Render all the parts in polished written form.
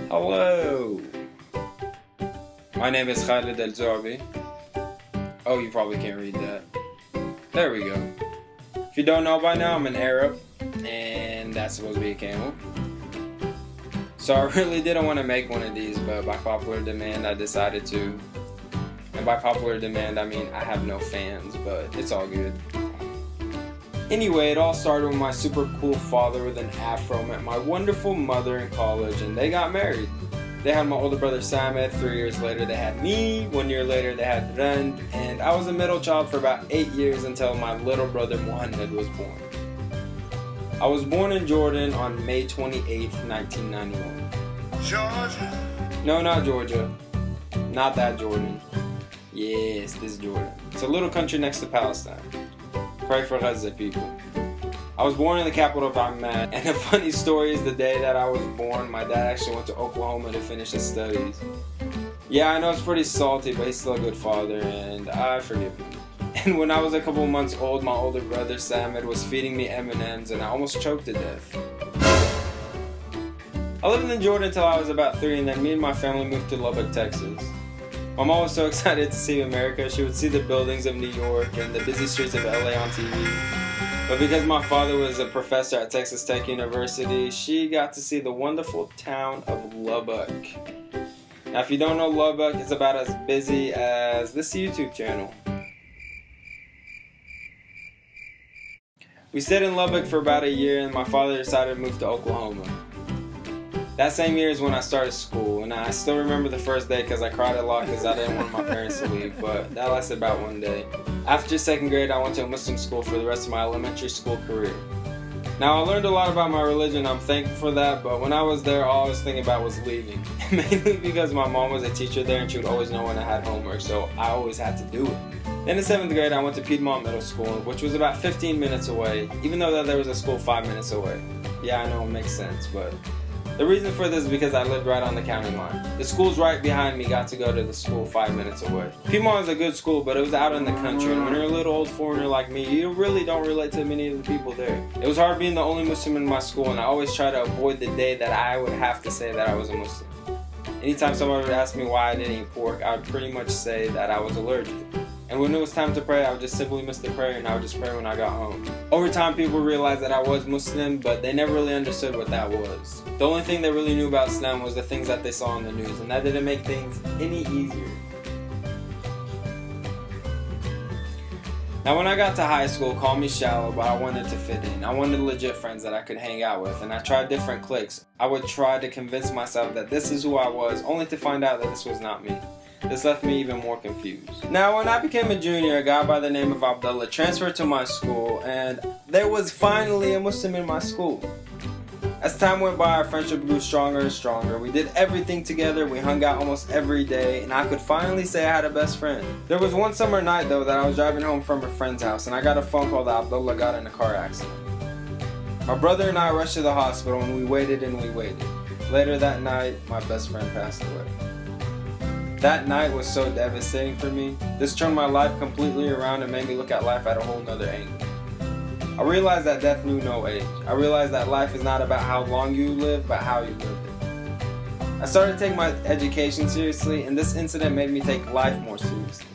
Hello! My name is Khalid El Zorbi. Oh, you probably can't read that. There we go. If you don't know by now, I'm an Arab, and that's supposed to be a camel. So I really didn't want to make one of these, but by popular demand, I decided to. And by popular demand, I mean I have no fans, but it's all good. Anyway, it all started when my super cool father with an afro met my wonderful mother in college, and they got married. They had my older brother Samed, 3 years later they had me, 1 year later they had Rand, and I was a middle child for about 8 years until my little brother Muhammad was born. I was born in Jordan on May 28th, 1991. Georgia? No, not Georgia. Not that Jordan. Yes, this Jordan. It's a little country next to Palestine. Pray for Gaza, people. I was born in the capital of Amman, and a funny story is the day that I was born, my dad actually went to Oklahoma to finish his studies. Yeah, I know it's pretty salty, but he's still a good father, and I forgive him. And when I was a couple months old, my older brother Samed was feeding me M&Ms, and I almost choked to death. I lived in Jordan until I was about 3, and then me and my family moved to Lubbock, Texas. My mom was so excited to see America. She would see the buildings of New York and the busy streets of LA on TV. But because my father was a professor at Texas Tech University, she got to see the wonderful town of Lubbock. Now, if you don't know Lubbock, it's about as busy as this YouTube channel. We stayed in Lubbock for about a year, and my father decided to move to Oklahoma. That same year is when I started school, and I still remember the first day because I cried a lot because I didn't want my parents to leave, but that lasted about 1 day. After 2nd grade, I went to a Muslim school for the rest of my elementary school career. Now, I learned a lot about my religion, I'm thankful for that, but when I was there, all I was thinking about was leaving. Mainly because my mom was a teacher there and she would always know when I had homework, so I always had to do it. Then in 7th grade, I went to Piedmont Middle School, which was about 15 minutes away, even though there was a school 5 minutes away. Yeah, I know, it makes sense, but the reason for this is because I lived right on the county line. The schools right behind me got to go to the school 5 minutes away. Piedmont is a good school, but it was out in the country, and when you're a little old foreigner like me, you really don't relate to many of the people there. It was hard being the only Muslim in my school, and I always try to avoid the day that I would have to say that I was a Muslim. Anytime someone would ask me why I didn't eat pork, I would pretty much say that I was allergic. And when it was time to pray, I would just simply miss the prayer, and I would just pray when I got home. Over time, people realized that I was Muslim, but they never really understood what that was. The only thing they really knew about Islam was the things that they saw on the news, and that didn't make things any easier. Now, when I got to high school, call me shallow, but I wanted to fit in. I wanted legit friends that I could hang out with, and I tried different cliques. I would try to convince myself that this is who I was, only to find out that this was not me. This left me even more confused. Now, when I became a junior, a guy by the name of Abdullah transferred to my school, and there was finally a Muslim in my school. As time went by, our friendship grew stronger and stronger. We did everything together, we hung out almost every day, and I could finally say I had a best friend. There was one summer night, though, that I was driving home from a friend's house, and I got a phone call that Abdullah got in a car accident. My brother and I rushed to the hospital, and we waited and we waited. Later that night, my best friend passed away. That night was so devastating for me. This turned my life completely around and made me look at life at a whole nother angle. I realized that death knew no age. I realized that life is not about how long you live, but how you live it. I started taking my education seriously, and this incident made me take life more seriously.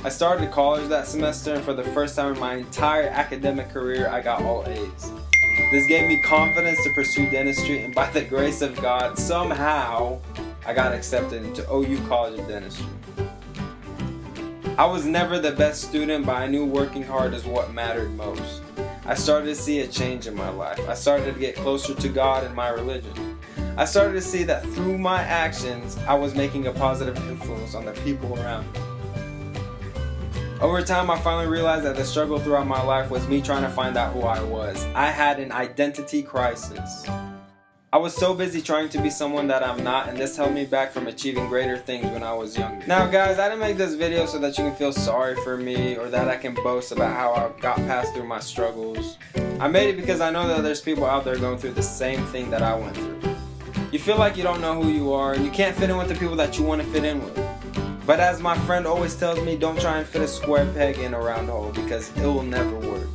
I started college that semester, and for the first time in my entire academic career, I got all A's. This gave me confidence to pursue dentistry, and by the grace of God, somehow, I got accepted into OU College of Dentistry. I was never the best student, but I knew working hard is what mattered most. I started to see a change in my life. I started to get closer to God and my religion. I started to see that through my actions, I was making a positive influence on the people around me. Over time, I finally realized that the struggle throughout my life was me trying to find out who I was. I had an identity crisis. I was so busy trying to be someone that I'm not, and this held me back from achieving greater things when I was younger. Now guys, I didn't make this video so that you can feel sorry for me or that I can boast about how I got past through my struggles. I made it because I know that there's people out there going through the same thing that I went through. You feel like you don't know who you are and you can't fit in with the people that you want to fit in with. But as my friend always tells me, don't try and fit a square peg in a round hole because it will never work.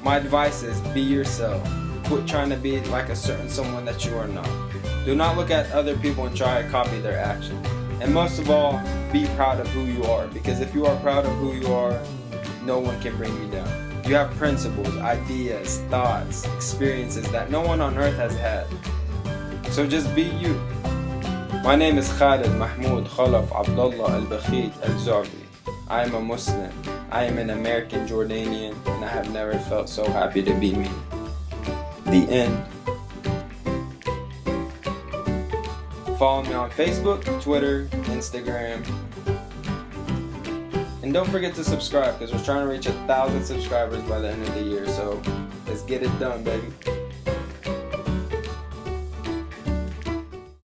My advice is be yourself. Quit trying to be like a certain someone that you are not. Do not look at other people and try to copy their actions. And most of all, be proud of who you are, because if you are proud of who you are, no one can bring you down. You have principles, ideas, thoughts, experiences that no one on earth has had. So just be you. My name is Khalid Mahmoud Khalaf Abdullah Al-Bakhit Al-Zu'bi. I am a Muslim. I am an American Jordanian, and I have never felt so happy to be me. The end. Follow me on Facebook, Twitter, Instagram. And don't forget to subscribe, because we're trying to reach 1,000 subscribers by the end of the year. So let's get it done, baby.